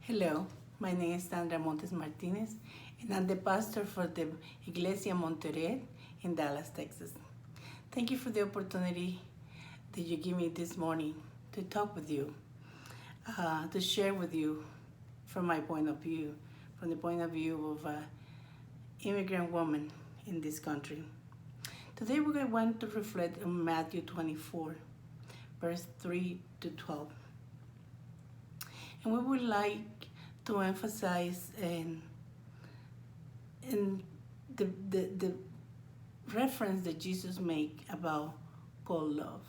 Hello, my name is Sandra Martinez, and I'm the pastor for the Iglesia Monterey in Dallas, Texas. Thank you for the opportunity that you give me this morning to talk with you, to share with you from my point of view, from the point of view of an immigrant woman in this country. Today we're going to reflect on Matthew 24, verse 3 to 12. And we would like to emphasize in the reference that Jesus made about God love.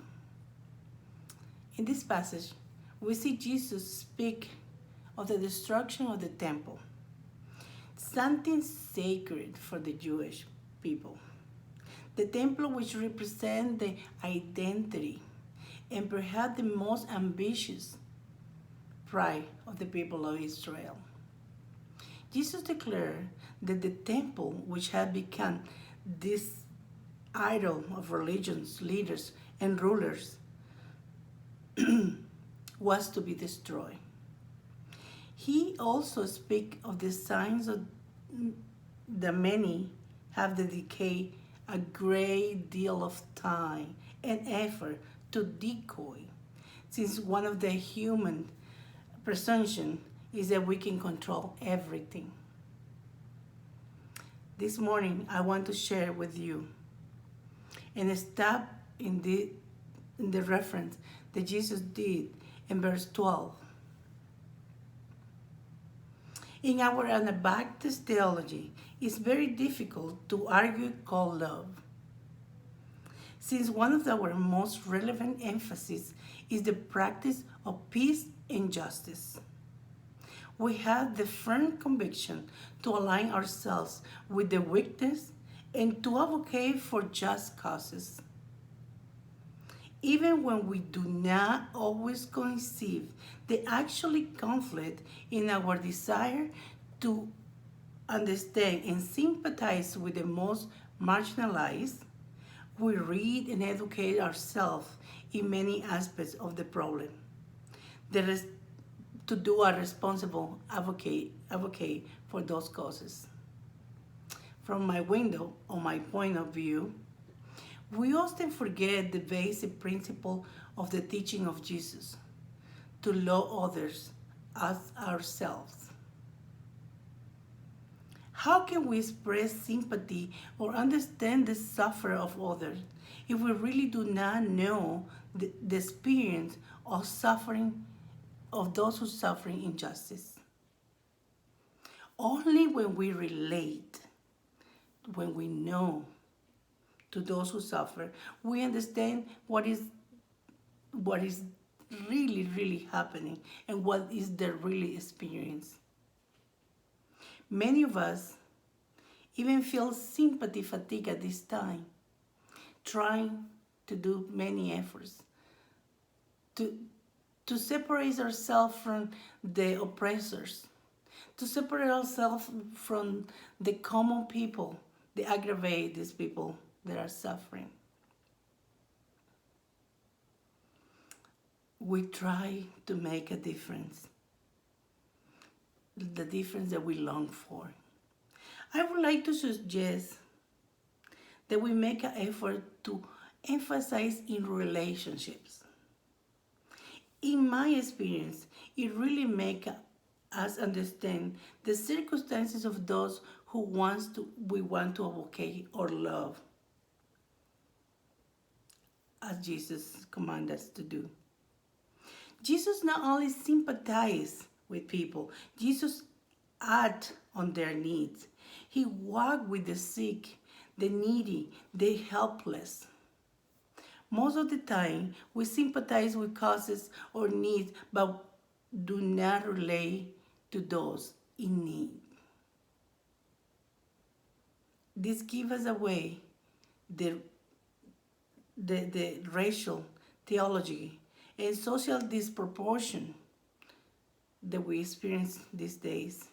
In this passage, we see Jesus speak of the destruction of the temple, something sacred for the Jewish people. The temple, which represents the identity and perhaps the most ambitious pride of the people of Israel. Jesus declared that the temple, which had become this idol of religions, leaders, and rulers, was to be destroyed. He also speaks of the signs of the many have dedicated a great deal of time and effort to decoy, since one of the human presumption is that we can control everything. This morning, I want to share with you and stop in the reference that Jesus did in verse 12. In our Anabaptist theology, it's very difficult to argue God love, since one of our most relevant emphases is the practice of peace and justice. We have the firm conviction to align ourselves with the weakness and to advocate for just causes. Even when we do not always conceive the actual conflict in our desire to understand and sympathize with the most marginalized, we read and educate ourselves in many aspects of the problem. To do a responsible advocate for those causes. From my window, or my point of view, we often forget the basic principle of the teaching of Jesus, to love others as ourselves. How can we express sympathy or understand the suffering of others if we really do not know the experience of suffering of those who suffer injustice? Only when we relate, when we know to those who suffer, we understand what is really happening and what is their really experience. Many of us even feel sympathy fatigue at this time, trying to do many efforts to separate ourselves from the oppressors, to separate ourselves from the common people that aggravate these people that are suffering. We try to make a difference, the difference that we long for. I would like to suggest that we make an effort to emphasize in relationships. In my experience, it really makes us understand the circumstances of those who we want to advocate or love, as Jesus commanded us to do. Jesus not only sympathized with people, Jesus acted on their needs. He walked with the sick, the needy, the helpless. Most of the time, we sympathize with causes or needs, but do not relate to those in need. This gives us away the racial theology and social disproportion that we experience these days.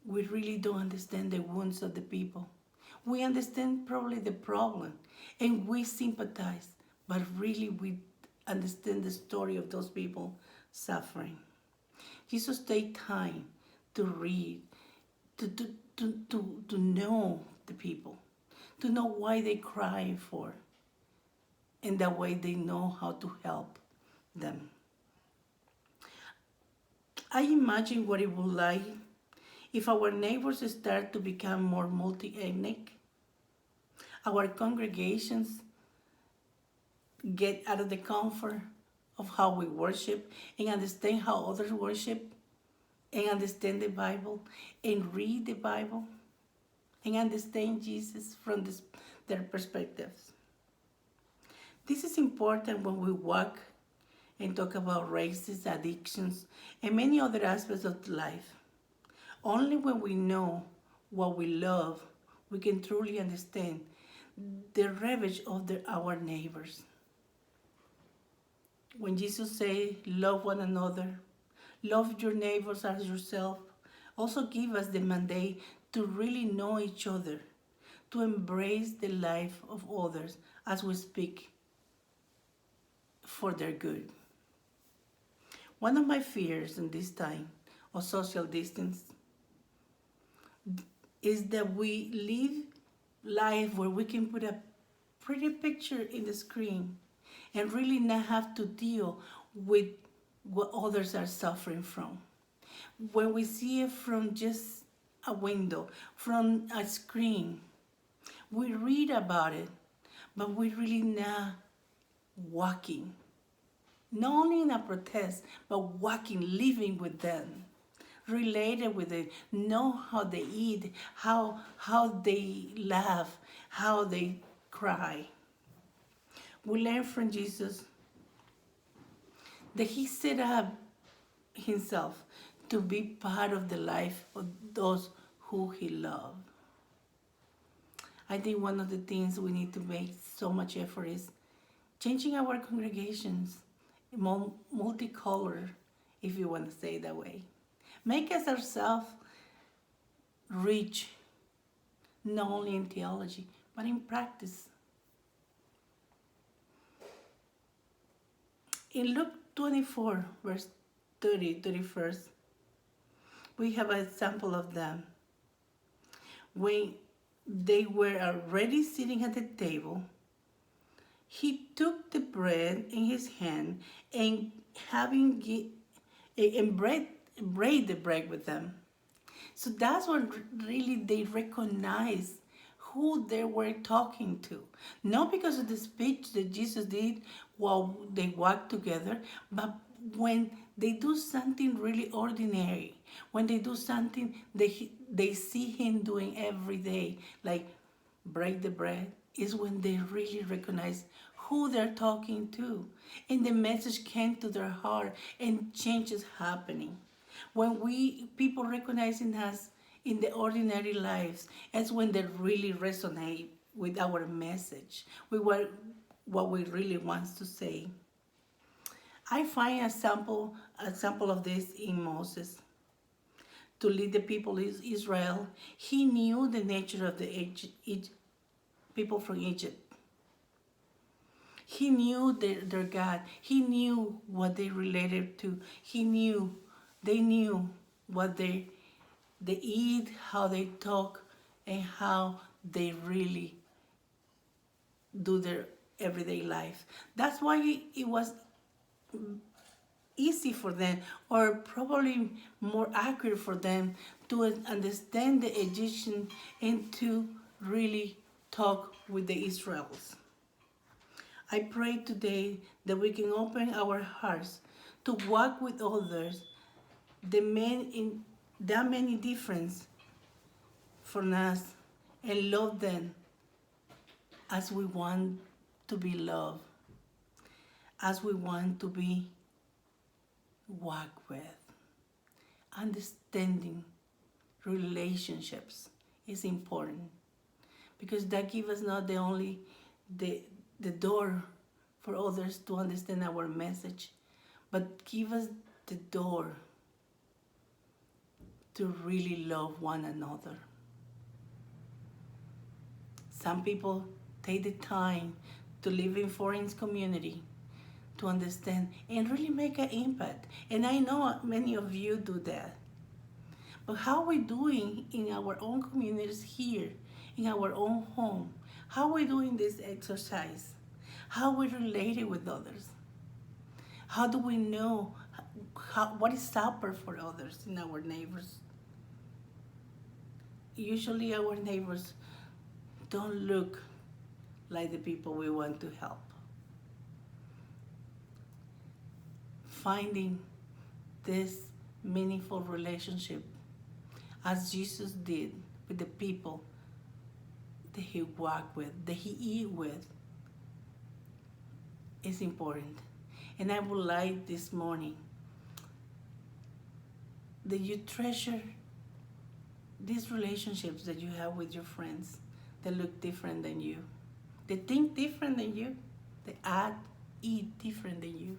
We really don't understand the wounds of the people. We understand probably the problem and we sympathize, but really we understand the story of those people suffering. Jesus take time to read, to know the people, to know why they cry for, and that way they know how to help them. I imagine what it would like if our neighbors start to become more multi-ethnic, our congregations get out of the comfort of how we worship and understand how others worship and understand the Bible and read the Bible and understand Jesus from their perspectives. This is important when we walk and talk about races, addictions, and many other aspects of life. Only when we know what we love, we can truly understand the ravage of our neighbors. When Jesus said, love one another, love your neighbors as yourself, also give us the mandate to really know each other, to embrace the life of others as we speak for their good. One of my fears in this time of social distance is that we live life where we can put a pretty picture in the screen and really not have to deal with what others are suffering from. When we see it from just a window, from a screen, we read about it, but we really not walking. Not only in a protest, but walking, living with them, related with it, know how they eat, how they laugh, how they cry. We learn from Jesus that he set up himself to be part of the life of those who he loved. I think one of the things we need to make so much effort is changing our congregations, multicolor, if you want to say it that way. Make us ourselves rich, not only in theology, but in practice. In Luke 24, verse 30, 31st, we have an example of them. When they were already sitting at the table, he took the bread in his hand and break the bread with them. So that's when really they recognized who they were talking to. Not because of the speech that Jesus did while they walked together, but when they do something really ordinary, when they do something they see him doing every day, like break the bread, is when they really recognize who they're talking to. And the message came to their heart and change is happening. When people recognizing us in the ordinary lives, that's when they really resonate with our message, with what we really want to say. I find a sample of this in Moses. To lead the people of Israel, he knew the nature of the people from Egypt. He knew their God. He knew what they related to. They knew what they eat, how they talk, and how they really do their everyday life. That's why it was easy for them, or probably more accurate for them, to understand the Egyptian and to really talk with the Israels. I pray today that we can open our hearts to walk with others, that many difference from us, and love them as we want to be loved, as we want to be walked with. Understanding relationships is important, because that gives us not only the door for others to understand our message, but give us the door to really love one another. Some people take the time to live in foreign community, to understand and really make an impact. And I know many of you do that. But how are we doing in our own communities here, in our own home? How are we doing this exercise? How are we related with others? How do we know what is supper for others in our neighbors? Usually our neighbors don't look like the people we want to help. Finding this meaningful relationship as Jesus did with the people that he walked with, that he eat with, is important. And I would like this morning that you treasure these relationships that you have with your friends that look different than you, they think different than you, they act, eat different than you.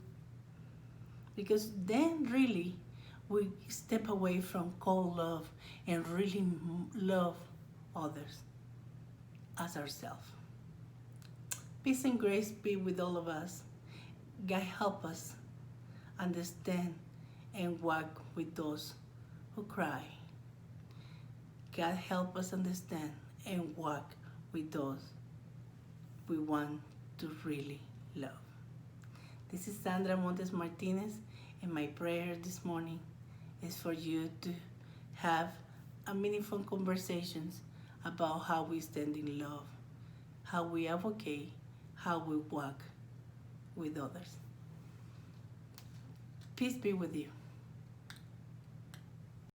Because then really we step away from cold love and really love others as ourselves. Peace and grace be with all of us. God help us understand and walk with those who cry. God help us understand and walk with those we want to really love. This is Sandra Montes Martinez, and my prayer this morning is for you to have a meaningful conversations about how we stand in love, how we advocate, how we walk with others. Peace be with you.